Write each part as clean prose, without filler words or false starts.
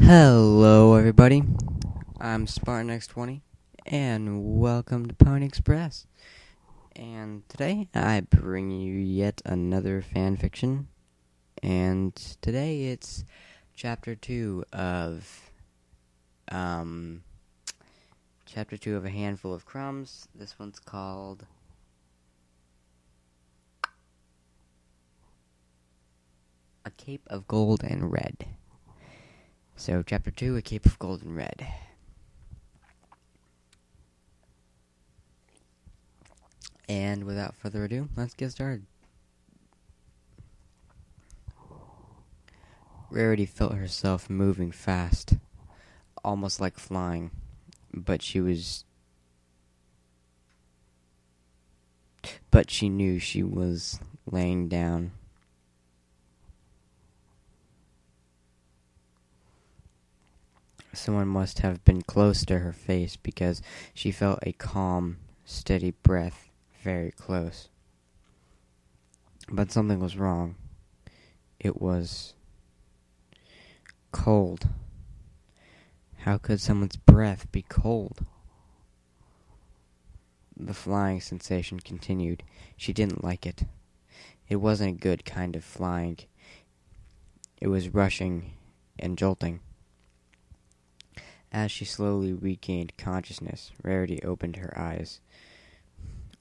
Hello everybody, I'm SpartanX20 and welcome to Pony Express. And today I bring you yet another fanfiction, and today it's chapter 2 of A Handful of Crumbs. This one's called A Cape of Gold and Red. So, Chapter 2, A Cape of Gold and Red. And without further ado, let's get started. Rarity felt herself moving fast, almost like flying, but she knew she was laying down. Someone must have been close to her face because she felt a calm, steady breath very close. But something was wrong. It was cold. How could someone's breath be cold? The flying sensation continued. She didn't like it. It wasn't a good kind of flying. It was rushing and jolting. As she slowly regained consciousness, Rarity opened her eyes,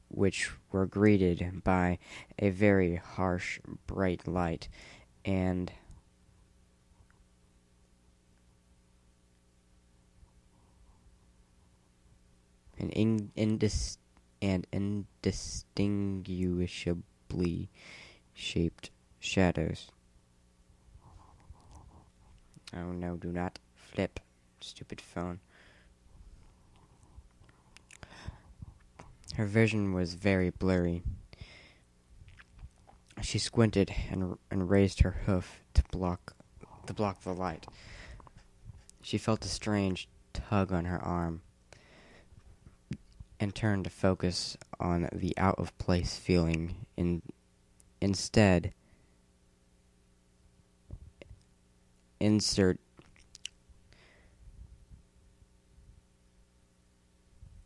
which were greeted by a very harsh, bright light, and indistinguishably shaped shadows. Oh no, do not flip. Stupid phone. Her vision was very blurry. She squinted and raised her hoof to block the light. She felt a strange tug on her arm and turned to focus on the out-of-place feeling. Instead,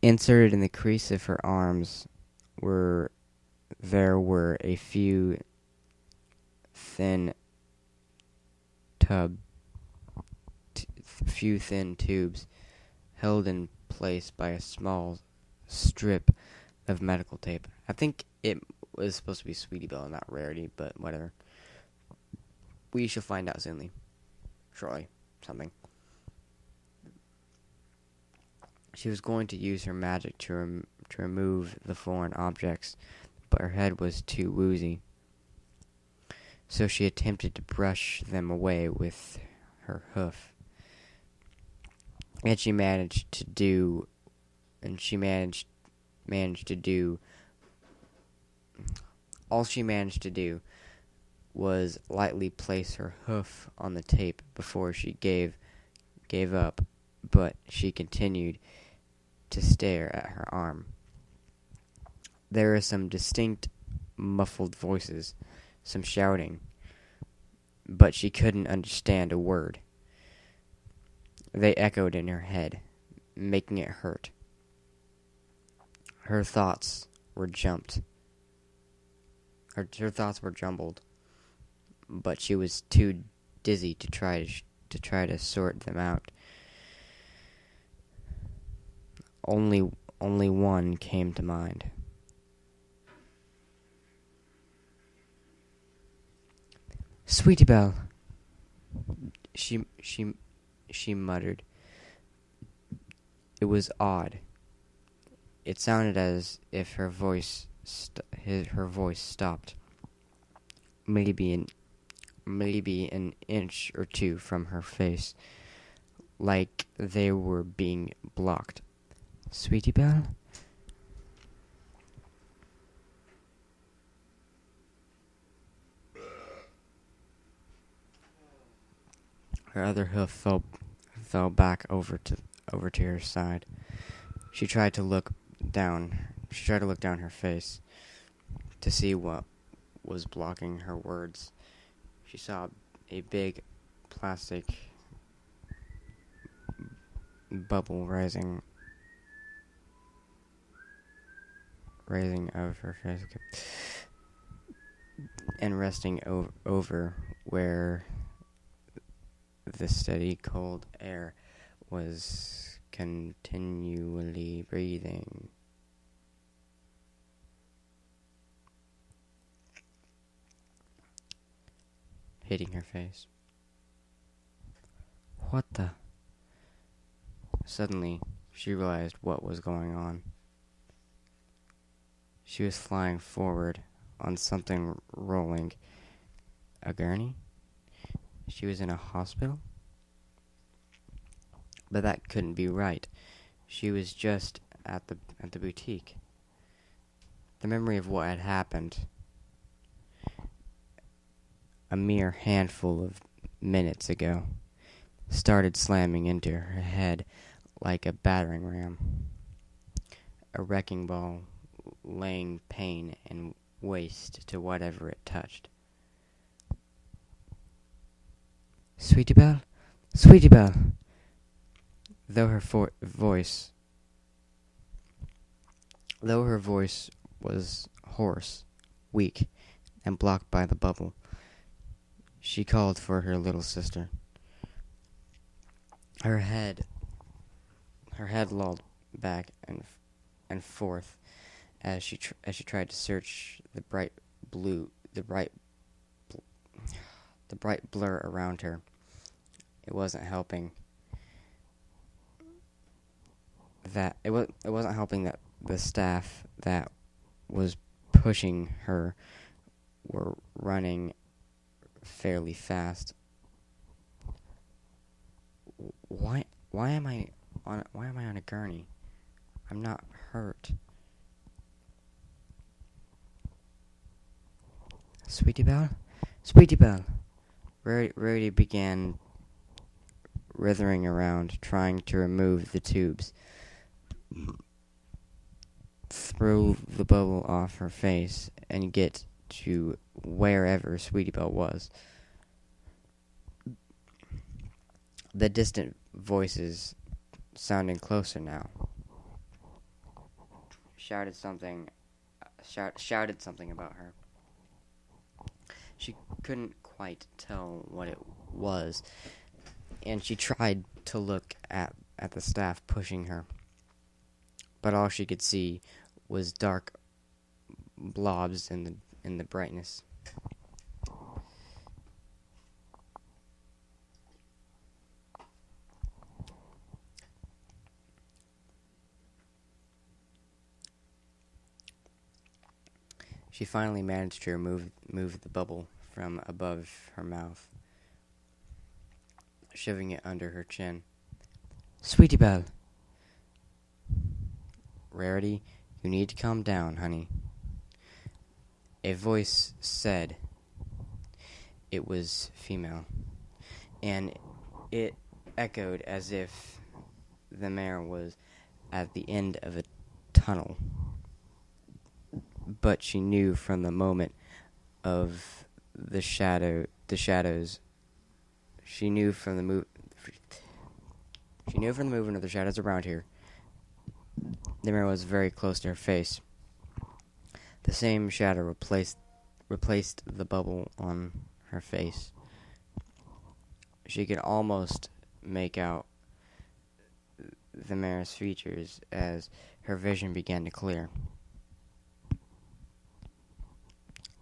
inserted in the crease of her arms were a few thin tubes held in place by a small strip of medical tape. I think it was supposed to be Sweetie Belle, not Rarity, but whatever. We shall find out shortly, something. She was going to use her magic to remove the foreign objects, but her head was too woozy. So she attempted to brush them away with her hoof. And she managed to do all she managed to do was lightly place her hoof on the tape before she gave up, but she continued to stare at her arm. There were some distinct, muffled voices, some shouting, but she couldn't understand a word. They echoed in her head, making it hurt. Her thoughts were jumbled, but she was too dizzy to try to sort them out. Only one came to mind. Sweetie Belle, she muttered. It was odd. It sounded as if her voice stopped, maybe an inch or two from her face, like they were being blocked. Sweetie Belle? Her other hoof fell back over to her side. She tried to look down her face to see what was blocking her words. She saw a big plastic bubble rising of her face and resting over where the steady cold air was continually breathing. Hitting her face. What the? Suddenly, she realized what was going on. She was flying forward on something rolling. A gurney? She was in a hospital? But that couldn't be right. She was just at the boutique. The memory of what had happened, a mere handful of minutes ago, started slamming into her head like a battering ram. A wrecking ball laying pain and waste to whatever it touched. Sweetie Belle? Sweetie Belle! Though her voice was hoarse, weak, and blocked by the bubble, she called for her little sister. Her head lolled back and forth as she tried to search the bright blur around her. It wasn't helping. It wasn't helping that the staff that was pushing her were running fairly fast. Why am I on a gurney? I'm not hurt. Sweetie Belle? Sweetie Belle! Rarity began writhing around, trying to remove the tubes. Throw the bubble off her face and get to wherever Sweetie Belle was. The distant voices, sounding closer now, shouted something about her. She couldn't quite tell what it was, and she tried to look at the staff pushing her, but all she could see was dark blobs in the brightness. She finally managed to move the bubble from above her mouth, shoving it under her chin. Sweetie Belle! Rarity, you need to calm down, honey. A voice said. It was female, and it echoed as if the mayor was at the end of a tunnel. But she knew from the moment of the shadows. She knew from the movement of the shadows around her. The mirror was very close to her face. The same shadow replaced the bubble on her face. She could almost make out the mayor's features as her vision began to clear.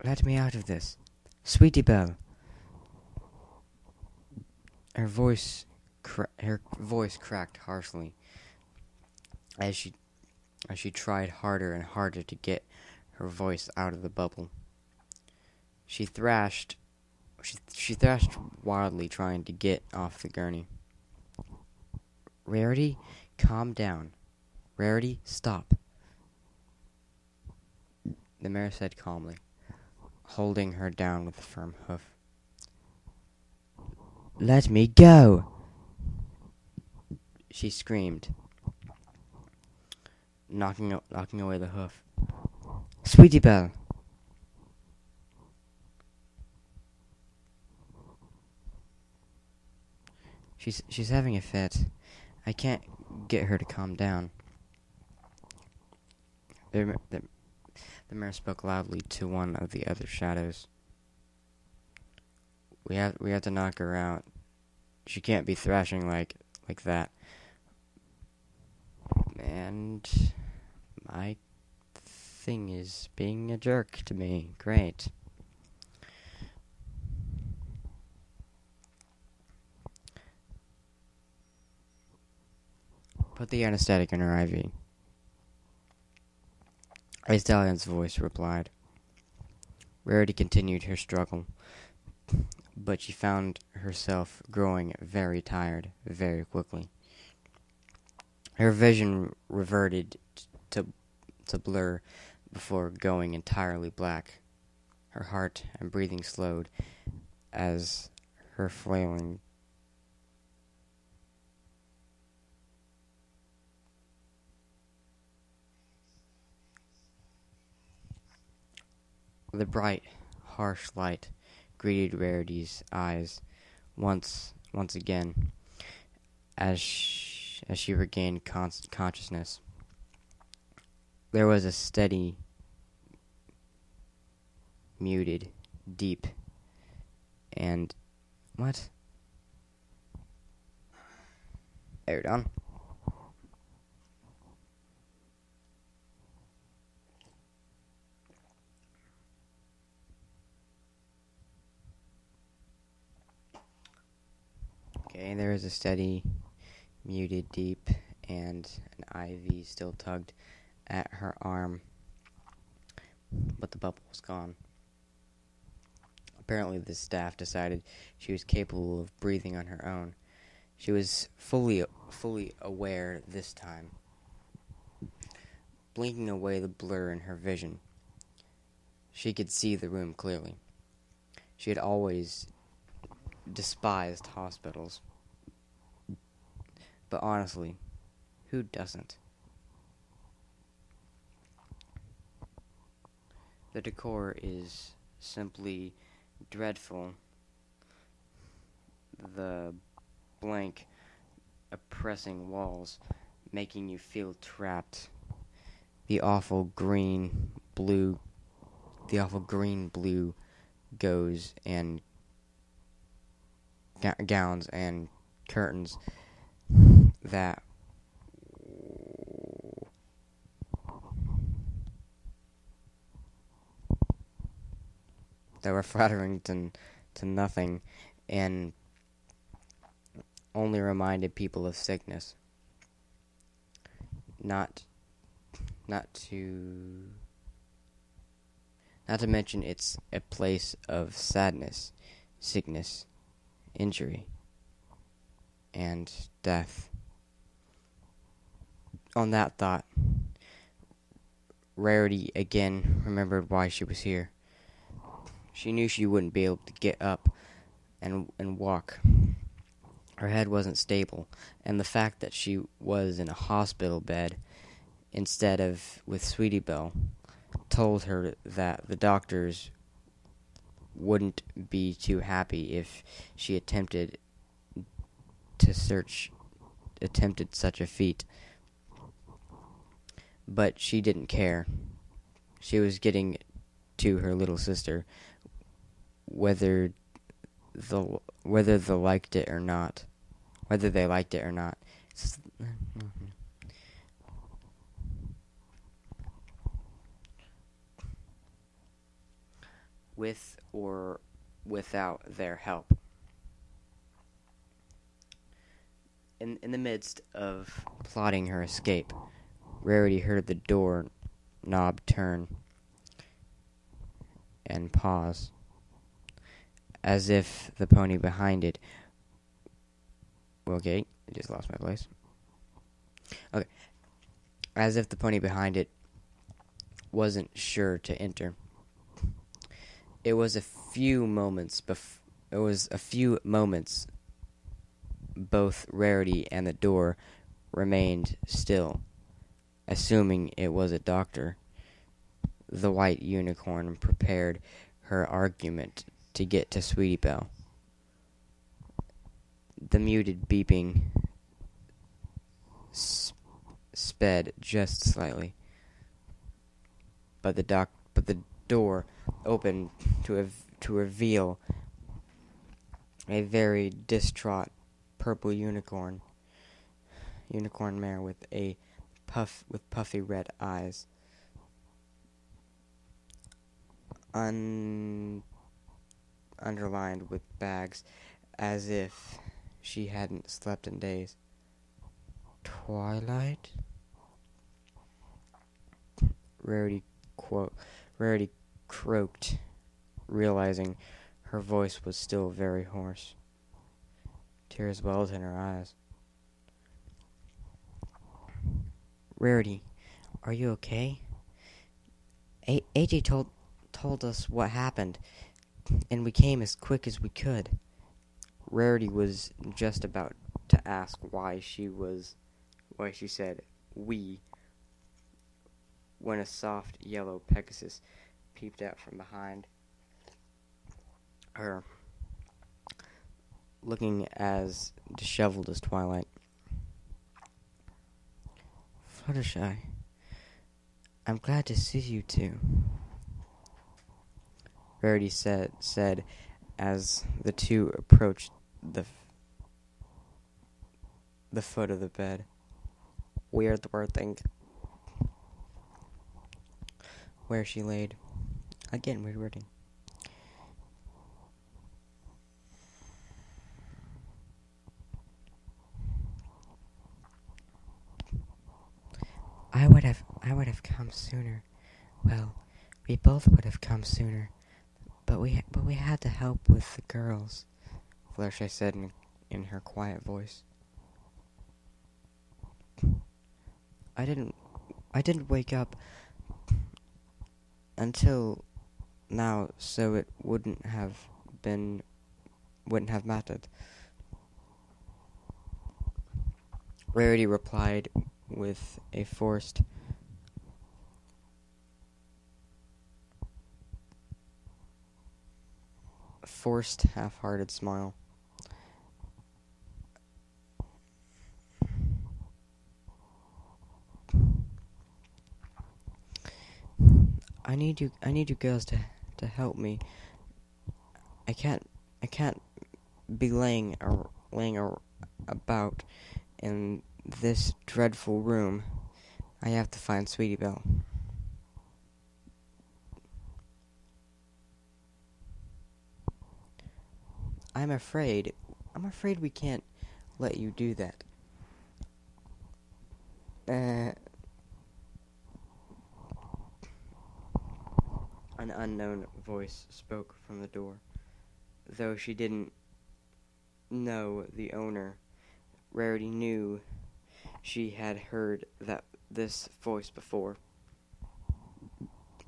Let me out of this. Sweetie Belle. Her voice cracked harshly as she tried harder and harder to get her voice out of the bubble. She thrashed wildly, trying to get off the gurney. Rarity, calm down. Rarity, stop. The mayor said calmly, holding her down with a firm hoof. Let me go! She screamed, knocking away the hoof. Sweetie Belle! She's having a fit. I can't get her to calm down. The mayor spoke loudly to one of the other shadows. We have to knock her out. She can't be thrashing like that. And my thing is being a jerk to me. Great. Put the anesthetic in her IV. A stallion's voice replied. Rarity continued her struggle, but she found herself growing very tired very quickly. Her vision reverted to blur before going entirely black. Her heart and breathing slowed as her flailing the bright, harsh light greeted Rarity's eyes once again as she regained consciousness. There was a steady, muted, deep, and what? There, done. Okay, there is a steady, muted, deep, and an IV still tugged at her arm, but the bubble was gone. Apparently, the staff decided she was capable of breathing on her own. She was fully aware this time, blinking away the blur in her vision. She could see the room clearly. She had always despised hospitals. But honestly, who doesn't? The decor is simply dreadful. The blank, oppressing walls making you feel trapped. The awful green blue goes and gowns and curtains that were flattering to nothing and only reminded people of sickness. Not to mention it's a place of sadness, sickness, injury, and death. On that thought, Rarity again remembered why she was here. She knew she wouldn't be able to get up and walk. Her head wasn't stable, and the fact that she was in a hospital bed instead of with Sweetie Belle told her that the doctors wouldn't be too happy if she attempted such a feat. But she didn't care. She was getting to her little sister, whether they liked it or not. With or without their help. In the midst of plotting her escape, Rarity heard the door knob turn and pause, as if the pony behind it... Okay, I just lost my place. Okay. As if the pony behind it wasn't sure to enter. It was a few moments both Rarity and the door remained still, assuming it was a doctor. The white unicorn prepared her argument to get to Sweetie Belle. The muted beeping sped just slightly. But the door opened to reveal a very distraught purple unicorn mare with puffy red eyes, underlined with bags, as if she hadn't slept in days. Twilight? Rarity croaked, realizing her voice was still very hoarse. Tears welled in her eyes. Rarity, are you okay? AJ told us what happened, and we came as quick as we could. Rarity was just about to ask why she said we, when a soft yellow Pegasus peeped out from behind her, looking as disheveled as Twilight. Fluttershy, I'm glad to see you two, Rarity said as the two approached the foot of the bed. Weird wording. Where she laid. Again, weird wording. I would have come sooner. Well, we both would have come sooner. But we had to help with the girls, Fluttershy said in her quiet voice. I didn't wake up until now, so it wouldn't have mattered. Rarity replied with a forced half-hearted smile. I need you girls to help me. I can't be laying about in this dreadful room. I have to find Sweetie Belle. I'm afraid we can't let you do that. An unknown voice spoke from the door. Though she didn't know the owner, Rarity knew she had heard this voice before,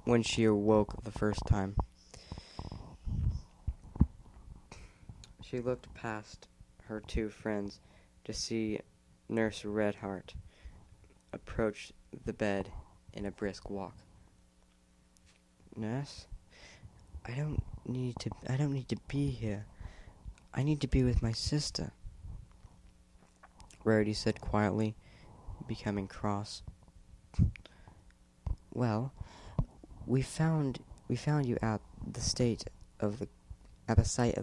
when she awoke the first time. She looked past her two friends to see Nurse Redheart approach the bed in a brisk walk. Nurse, I don't need to be here. I need to be with my sister, Rarity said quietly, becoming cross. Well, we found you at the site of the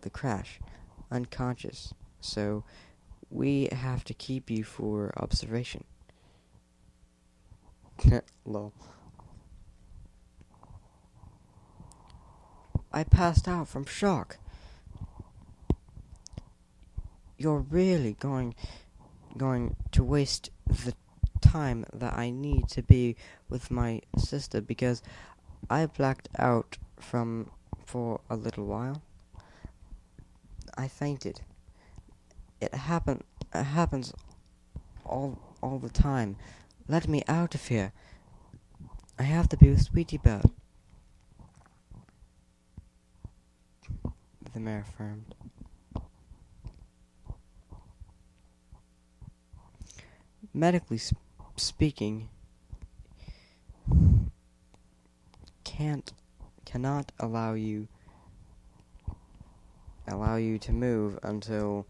crash, unconscious, so we have to keep you for observation. Lol. I passed out from shock. You're really going to waste the time that I need to be with my sister because I blacked out for a little while. I fainted. It happens all the time. Let me out of here. I have to be with Sweetie Belle. The mayor affirmed. Medically speaking, cannot allow you to move until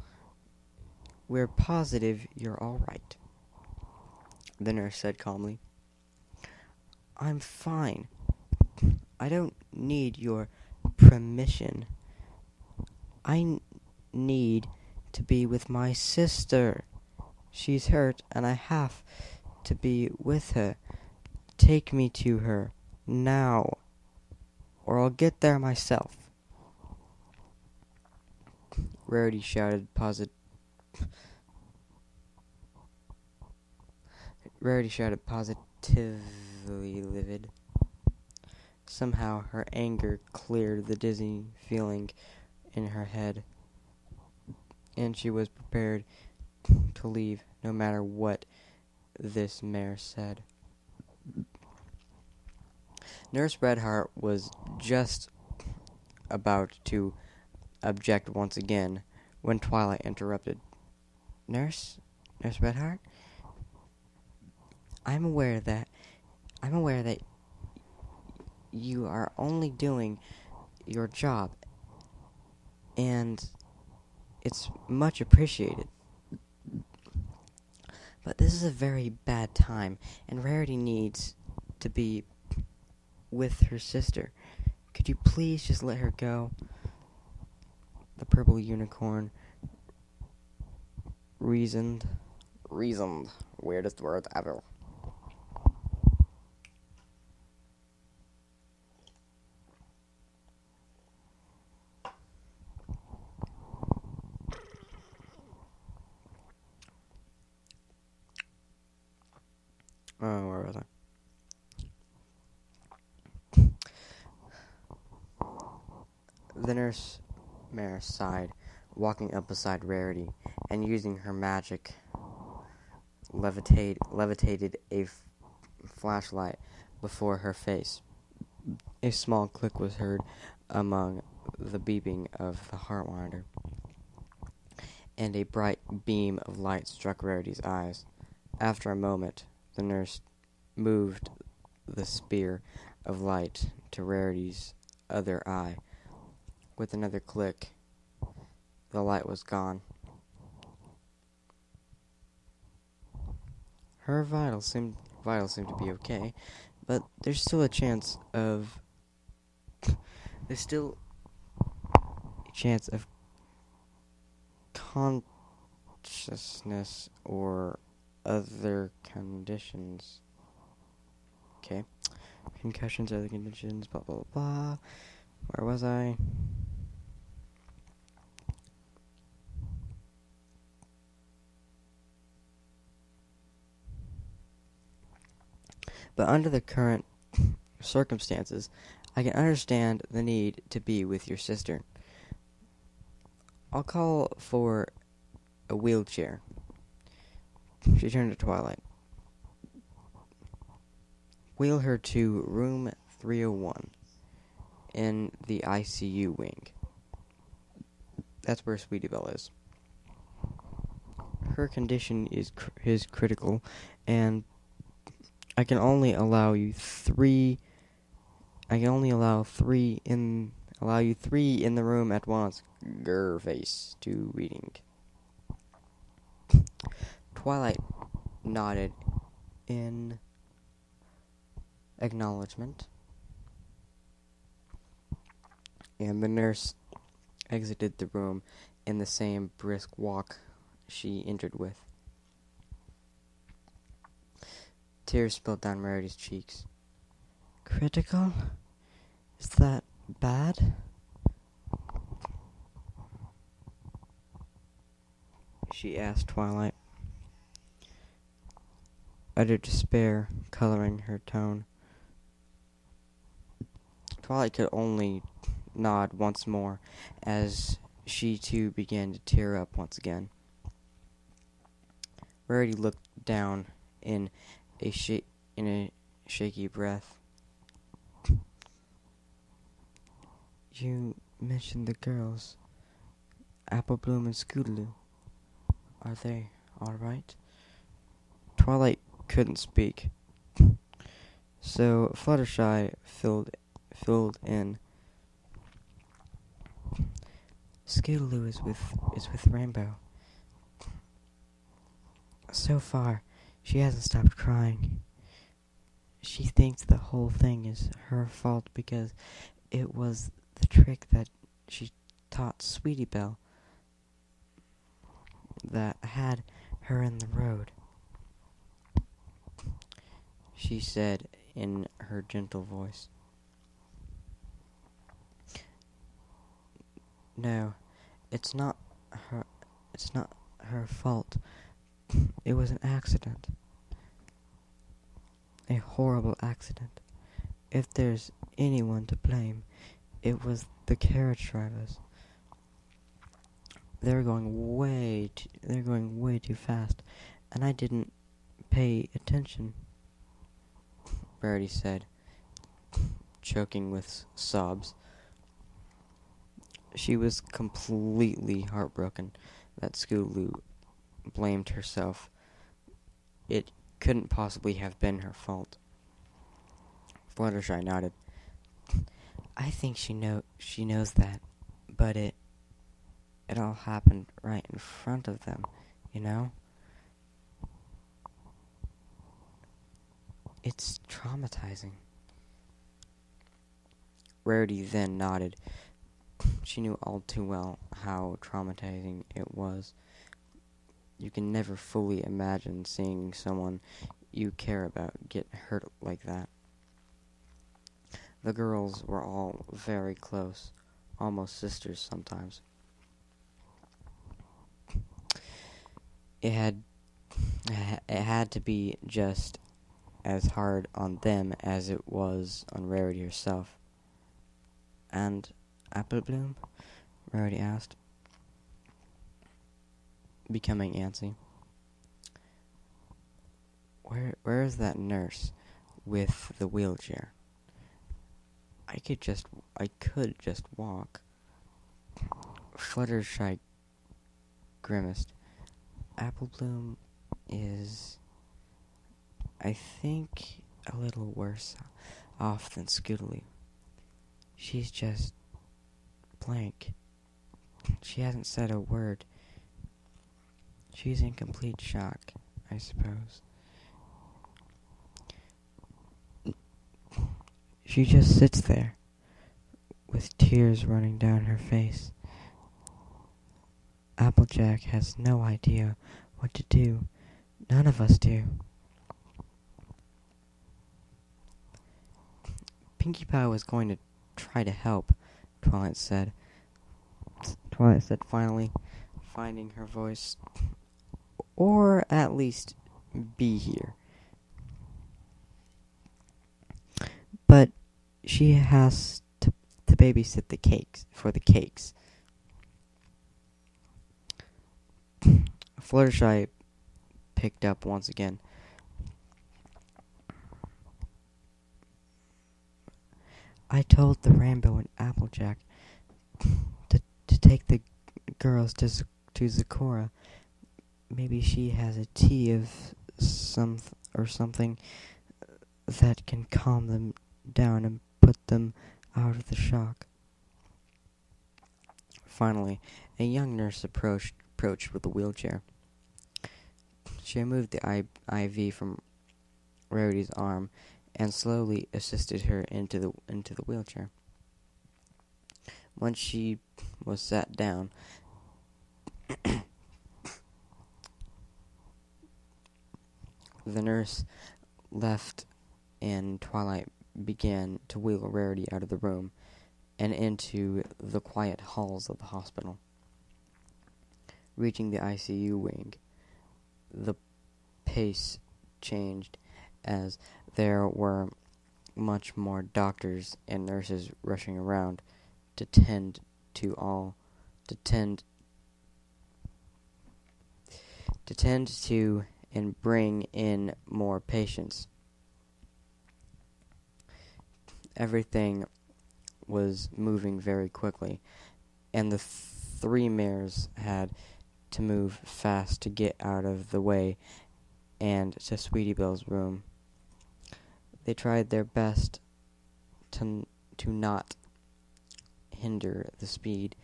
we're positive you're all right. the nurse said calmly. I'm fine. I don't need your permission. I need to be with my sister. She's hurt, and I have to be with her. Take me to her, now, or I'll get there myself. Rarity shouted positively livid. Somehow her anger cleared the dizzy feeling in her head, and she was prepared to leave no matter what this mare said. Nurse Redheart was just about to object once again when Twilight interrupted. Nurse Redheart? I'm aware that you are only doing your job, and it's much appreciated. But this is a very bad time, and Rarity needs to be with her sister. Could you please just let her go? The purple unicorn reasoned. Weirdest word ever. Oh, where was I? The nurse mare sighed, walking up beside Rarity, and using her magic, levitated a flashlight before her face. A small click was heard among the beeping of the heart monitor, and a bright beam of light struck Rarity's eyes. After a moment, the nurse moved the spear of light to Rarity's other eye. With another click, the light was gone. Her vitals seem to be okay, but there's still a chance of consciousness or other conditions. Okay. Concussions, other conditions, blah, blah, blah. Where was I? But under the current circumstances, I can understand the need to be with your sister. I'll call for a wheelchair. She turned to Twilight. Wheel her to room 301 in the ICU wing. That's where Sweetie Belle is. Her condition is critical, and I can only allow you three in the room at once. Grr face to reading. Twilight nodded in acknowledgement, and the nurse exited the room in the same brisk walk she entered with. Tears spilled down Rarity's cheeks. Critical? Is that bad? She asked Twilight, utter despair coloring her tone. Twilight could only nod once more as she too began to tear up once again. Rarity looked down in a shaky breath. You mentioned the girls, Apple Bloom and Scootaloo. Are they all right? Twilight couldn't speak, so Fluttershy filled in. Scootaloo is with Rainbow. So far, She hasn't stopped crying. She thinks the whole thing is her fault because it was the trick that she taught Sweetie Belle that had her in the road. She said in her gentle voice. No, it's not her fault. It was an accident. A horrible accident. If there's anyone to blame, it was the carriage drivers. They're going way too fast, and I didn't pay attention, Rarity said, choking with sobs. She was completely heartbroken that Scootaloo blamed herself. It couldn't possibly have been her fault. Fluttershy nodded. I think she knows that, but it all happened right in front of them, you know? It's traumatizing. Rarity then nodded. She knew all too well how traumatizing it was. You can never fully imagine seeing someone you care about get hurt like that. The girls were all very close, almost sisters sometimes. It had to be just as hard on them as it was on Rarity herself. And Apple Bloom? Rarity asked, becoming antsy. Where is that nurse with the wheelchair? I could just walk. Fluttershy grimaced. Apple Bloom is, I think, a little worse off than Scootaloo. She's just blank. She hasn't said a word. She's in complete shock, I suppose. She just sits there, with tears running down her face. Applejack has no idea what to do. None of us do. Pinkie Pie was going to try to help, Twilight said. Twilight said finally, finding her voice. Or at least be here. But she has to babysit the cakes, for the cakes. Fluttershy picked up once again. I told the Rainbow and Applejack to take the girls to Zecora. Maybe she has a tea of something that can calm them down and put them out of the shock. Finally, a young nurse approached with a wheelchair. She removed the IV from Rarity's arm and slowly assisted her into the wheelchair. Once she was sat down, the nurse left and Twilight began to wheel Rarity out of the room and into the quiet halls of the hospital. Reaching the ICU wing, the pace changed as there were much more doctors and nurses rushing around to tend to and bring in more patients. Everything was moving very quickly, and the three mares had to move fast to get out of the way and to Sweetie Belle's room. They tried their best to not hinder the speed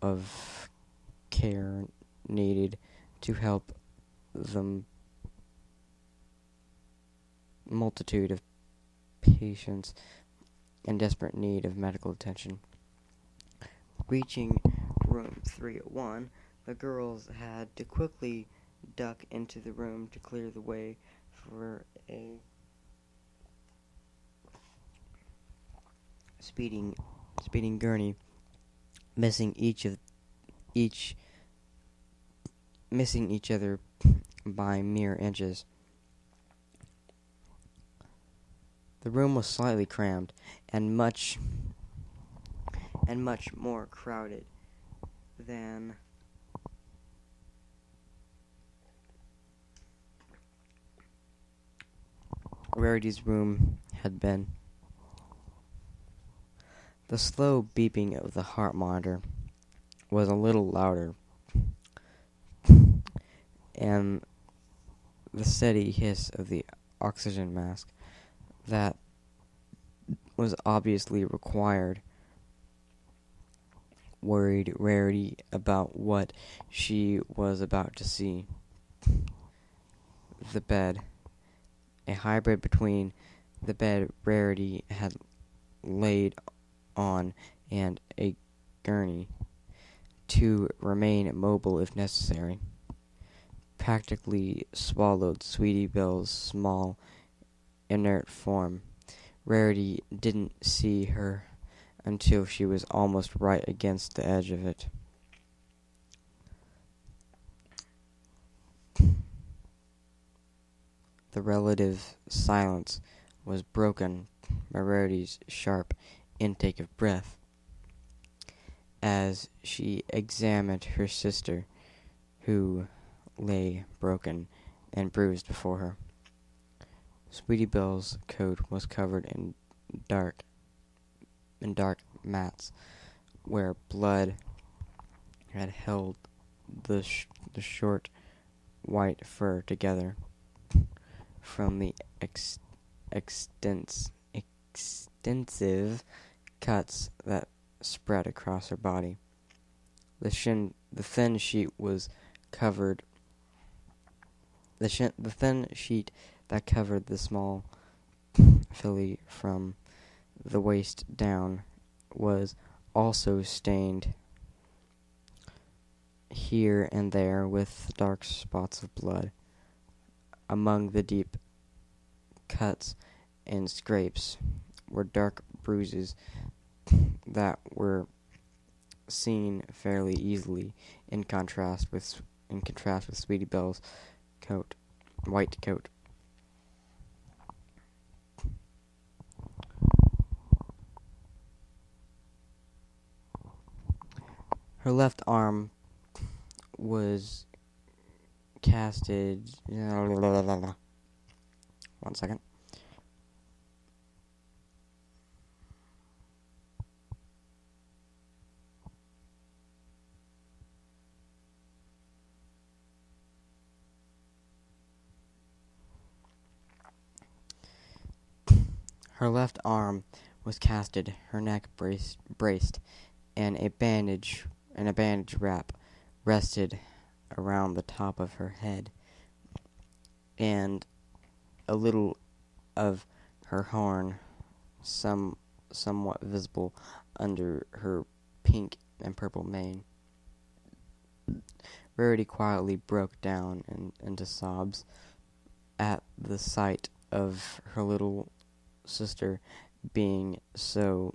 of care needed to help them multitude of patients in desperate need of medical attention. Reaching room 301, the girls had to quickly duck into the room to clear the way for a speeding gurney, missing each other by mere inches. The room was slightly crammed and much more crowded than Rarity's room had been. The slow beeping of the heart monitor was a little louder, and the steady hiss of the oxygen mask that was obviously required worried Rarity about what she was about to see. The bed, a hybrid between the bed Rarity had laid on and a gurney to remain mobile if necessary, practically swallowed Sweetie Belle's small, inert form. Rarity didn't see her until she was almost right against the edge of it. The relative silence was broken by Rarity's sharp intake of breath as she examined her sister, who lay broken and bruised before her. Sweetie Belle's coat was covered in dark mats where blood had held the short white fur together from the extensive cuts that spread across her body. The thin sheet that covered the small filly from the waist down was also stained here and there with dark spots of blood. Among the deep cuts and scrapes were dark bruises that were seen fairly easily in contrast with Sweetie Belle's white coat. Her left arm was casted. One second. Her left arm was casted, her neck braced, and a bandage wrap rested around the top of her head, and a little of her horn somewhat visible under her pink and purple mane. Rarity quietly broke down into sobs at the sight of her little sister being so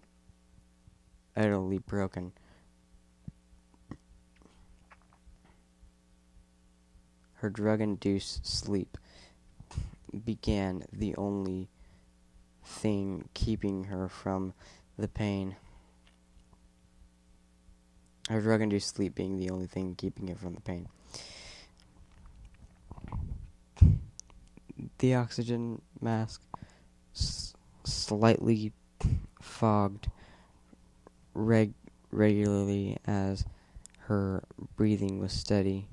utterly broken. Her drug-induced sleep began the only thing keeping her from the pain. Her drug-induced sleep being the only thing keeping her from the pain. The oxygen mask slightly fogged regularly as her breathing was steady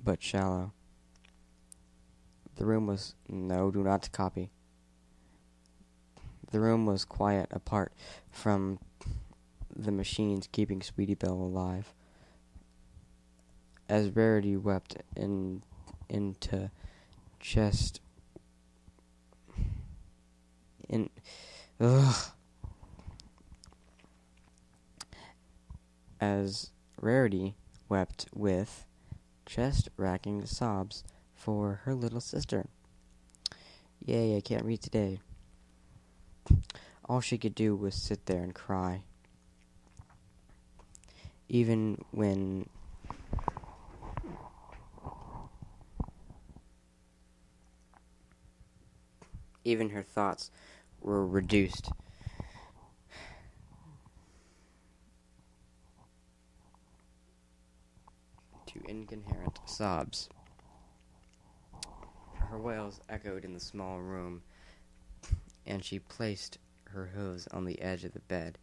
but shallow. The room was... No, do not copy. The room was quiet apart from the machines keeping Sweetie Belle alive. As Rarity wept into chest And, ugh. As Rarity wept with chest-racking sobs for her little sister. Yay, I can't read today. All she could do was sit there and cry. Even her thoughts were reduced to incoherent sobs. Her wails echoed in the small room, and she placed her hooves on the edge of the bed.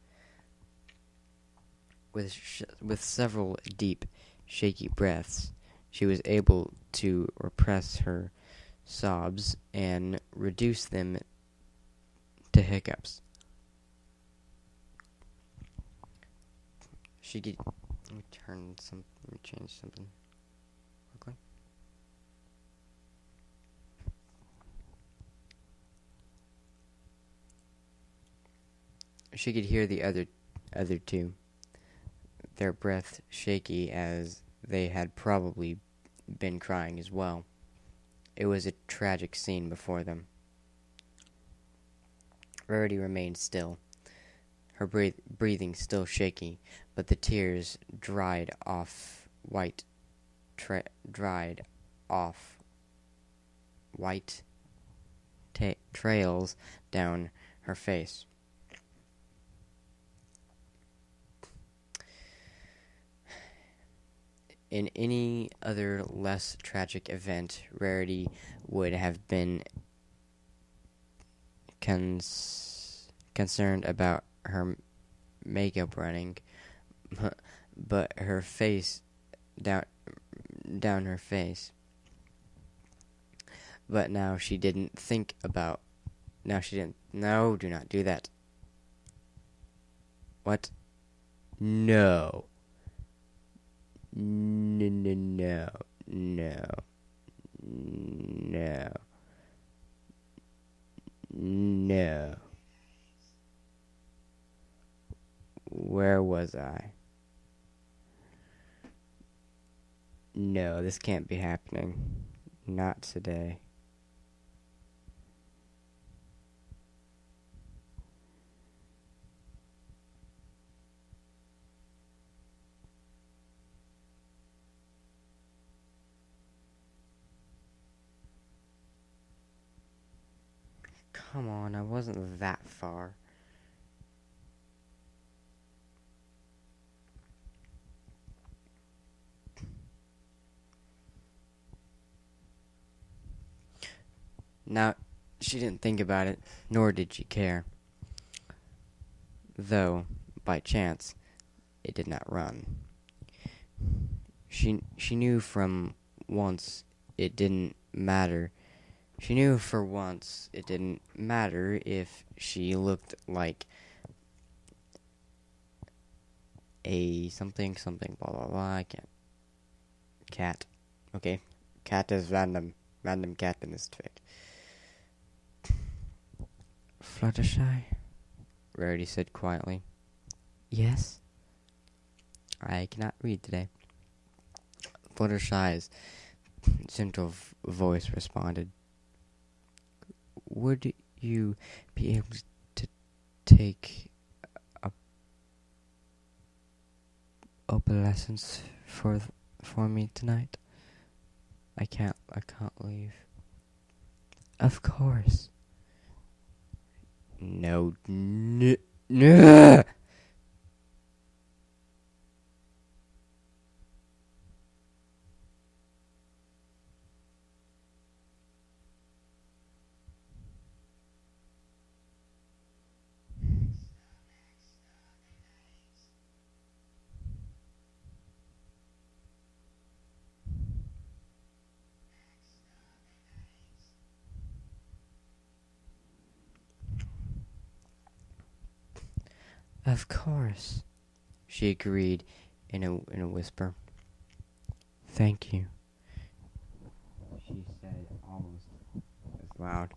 With several deep, shaky breaths, she was able to repress her sobs and reduce them to hiccups. Let me change something quickly. She could hear the other two, their breath shaky as they had probably been crying as well. It was a tragic scene before them. Rarity remained still, her breathing still shaky, but the tears dried off white trails down her face. In any other less tragic event, Rarity would have been concerned about her makeup running, but her face down her face. But now she didn't think about. Now she didn't. No, do not do that. What? No. No, no, no, no, no, no. Where was I? No, this can't be happening. Not today. Come on, I wasn't that far. Now, she didn't think about it, nor did she care. Though, by chance, it did not run. She knew from once it didn't matter. She knew for once it didn't matter if she looked like a something blah blah blah. I can't. Cat. Okay. Cat is random. Random cat in this fic. Fluttershy? Rarity said quietly. Yes? I cannot read today. Fluttershy's gentle voice responded. Would you be able to take opalescence for me tonight? I can't leave. Of course. No. No. Of course, she agreed in a whisper. Thank you, she said almost as loud.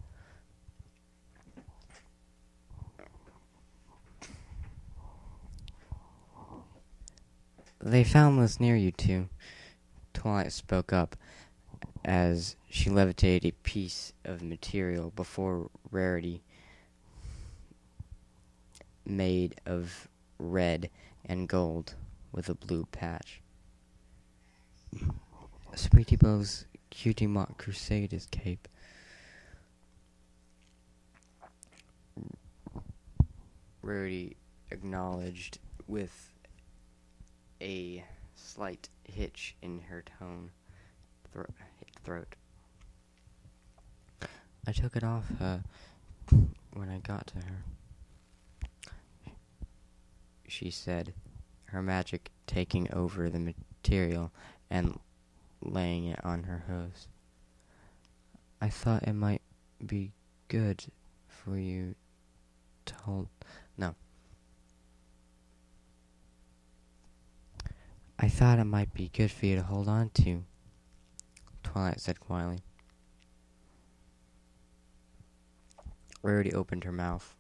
They found this near you two. Twilight spoke up as she levitated a piece of material before Rarity, made of red and gold with a blue patch. Sweetie Belle's Cutie Mark Crusaders cape. Rarity acknowledged with a slight hitch in her throat. I took it off when I got to her, she said, her magic taking over the material and laying it on her hose. I thought it might be good for you to hold. No. I thought it might be good for you to hold on to, Twilight said quietly. Rarity opened her mouth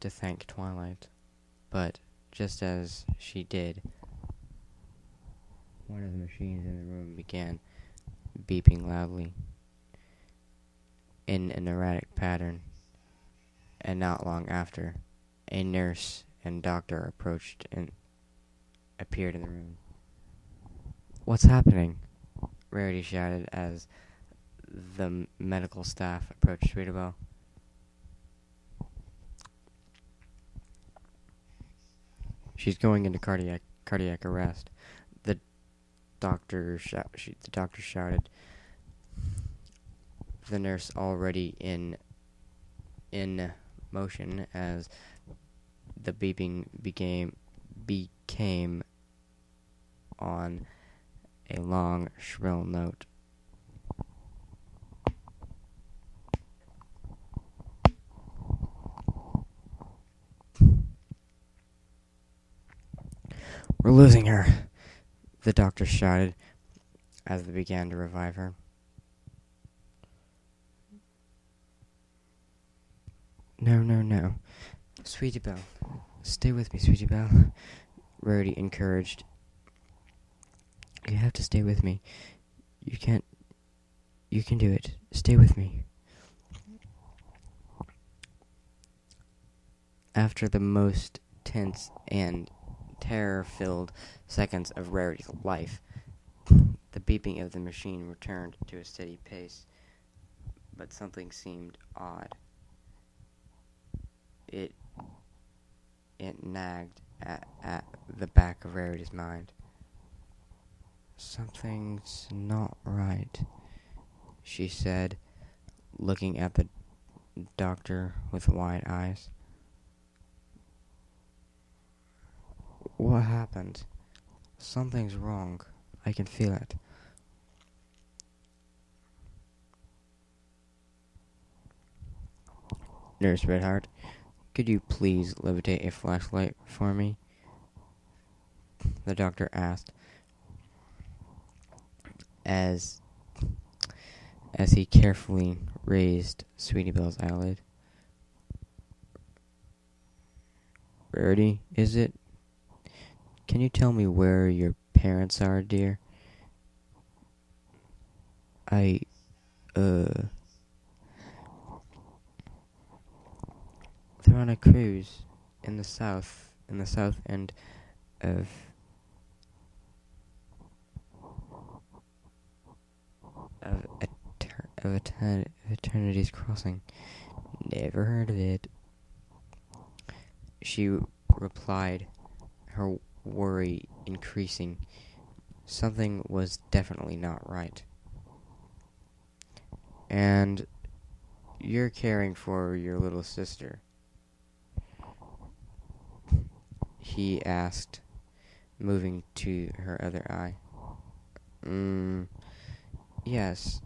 to thank Twilight, but just as she did, one of the machines in the room began beeping loudly in an erratic pattern, and not long after, a nurse and doctor appeared in the room. What's happening? Rarity shouted as the medical staff approached Sweetie Belle. She's going into cardiac arrest. The doctor shouted. The nurse already in motion as the beeping became on a long, shrill note. We're losing her, the doctor shouted as they began to revive her. No. Sweetie Belle. Stay with me, Sweetie Belle. Rarity encouraged. You have to stay with me. You can do it. Stay with me. After the most tense and terror-filled seconds of Rarity's life, the beeping of the machine returned to a steady pace, but something seemed odd. It nagged at the back of Rarity's mind. Something's not right, she said, looking at the doctor with wide eyes. What happened? Something's wrong. I can feel it. Nurse Redheart, could you please levitate a flashlight for me? The doctor asked as he carefully raised Sweetie Belle's eyelid. Rarity, is it? Can you tell me where your parents are, dear? They're on a cruise in the south end of Eternity's Crossing. Never heard of it. She replied, her worry increasing. Something was definitely not right. And you're caring for your little sister? He asked, moving to her other eye. Yes.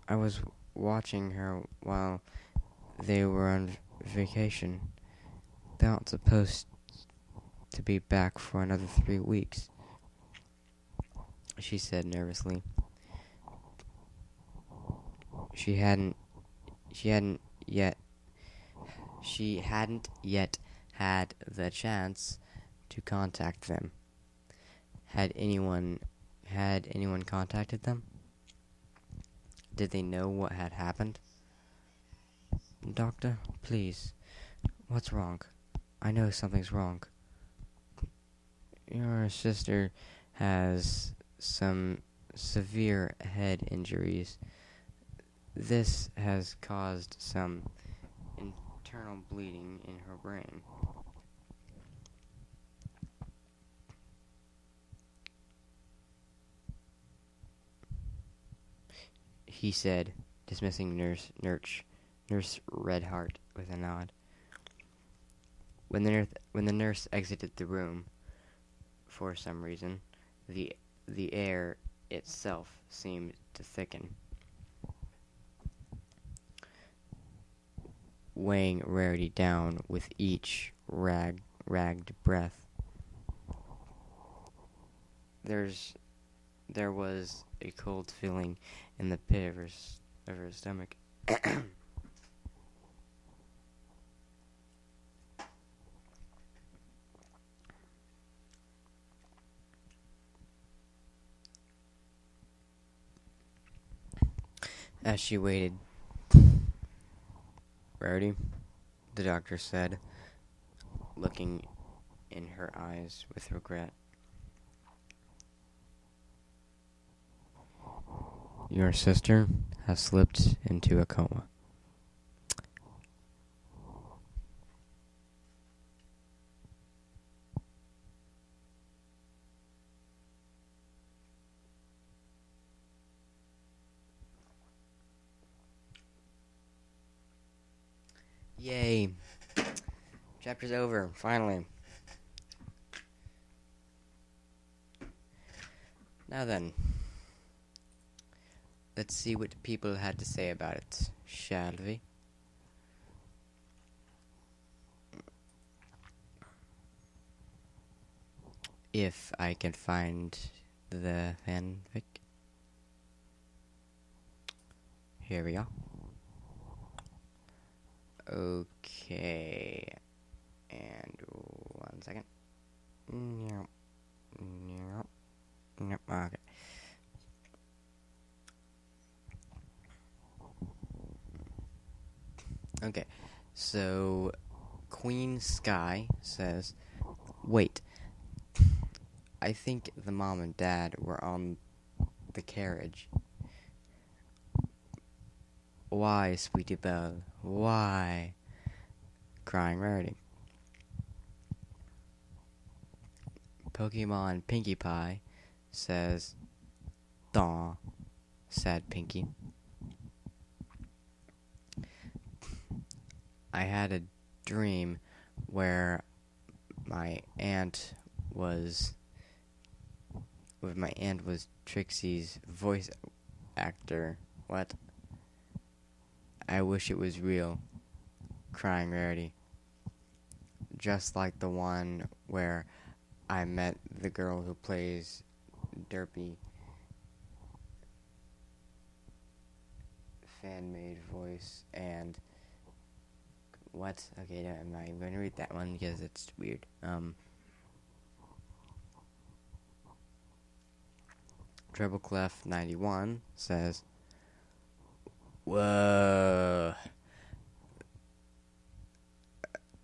I was watching her while they were on vacation. They aren't supposed to be back for another 3 weeks, she said nervously. She hadn't yet had the chance to contact them. Had anyone contacted them? Did they know what had happened? Doctor, please. What's wrong? I know something's wrong. Your sister has some severe head injuries. This has caused some internal bleeding in her brain. He said, dismissing Nurse Redheart with a nod. When the nurse exited the room, for some reason, the air itself seemed to thicken, weighing Rarity down with each ragged breath. There was a cold feeling in the pit of her stomach. As she waited, Rarity, the doctor said, looking in her eyes with regret. Your sister has slipped into a coma. Yay. Chapter's over, finally. Now then, let's see what people had to say about it, shall we? If I can find the fanfic. Here we are. Okay. And 1 second. Okay. Okay. So Queen Sky says, wait. I think the mom and dad were on the carriage. Why, Sweetie Belle? Why? Crying Rarity. Pokemon Pinkie Pie says, Daw, sad Pinkie. I had a dream where my aunt was Trixie's voice actor. What? I wish it was real. Crying Rarity. Just like the one where I met the girl who plays Derpy. Fan-made voice and... What? Okay, no, I'm not even going to read that one because it's weird. Treble Clef 91 says, whoa.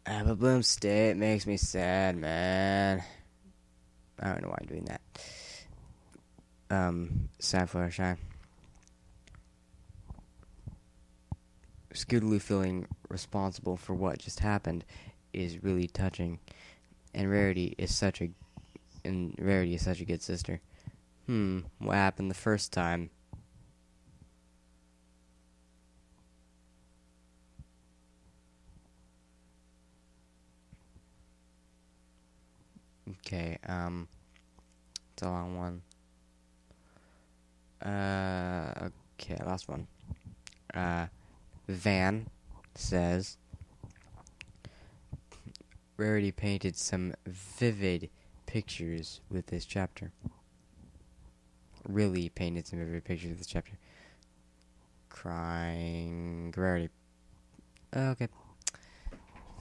Apple Bloom State makes me sad, man. I don't know why I'm doing that. Sad Fluttershy. Scootaloo feeling responsible for what just happened is really touching, and Rarity is such a good sister. What happened the first time? Okay, it's a long one. Okay, last one. Van says, Rarity painted some vivid pictures with this chapter. Really painted some vivid pictures with this chapter. Crying Rarity. Okay.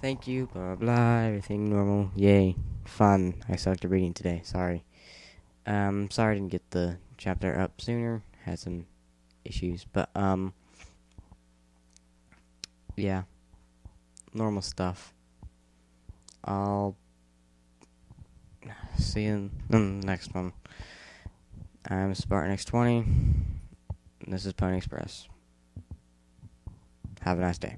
Thank you, blah, blah, blah, everything normal. Yay. Fun. I sucked at reading today. Sorry. Sorry I didn't get the chapter up sooner. Had some issues, but yeah, normal stuff. I'll see you in the next one. I'm Spartan X20. And this is Pony Express. Have a nice day.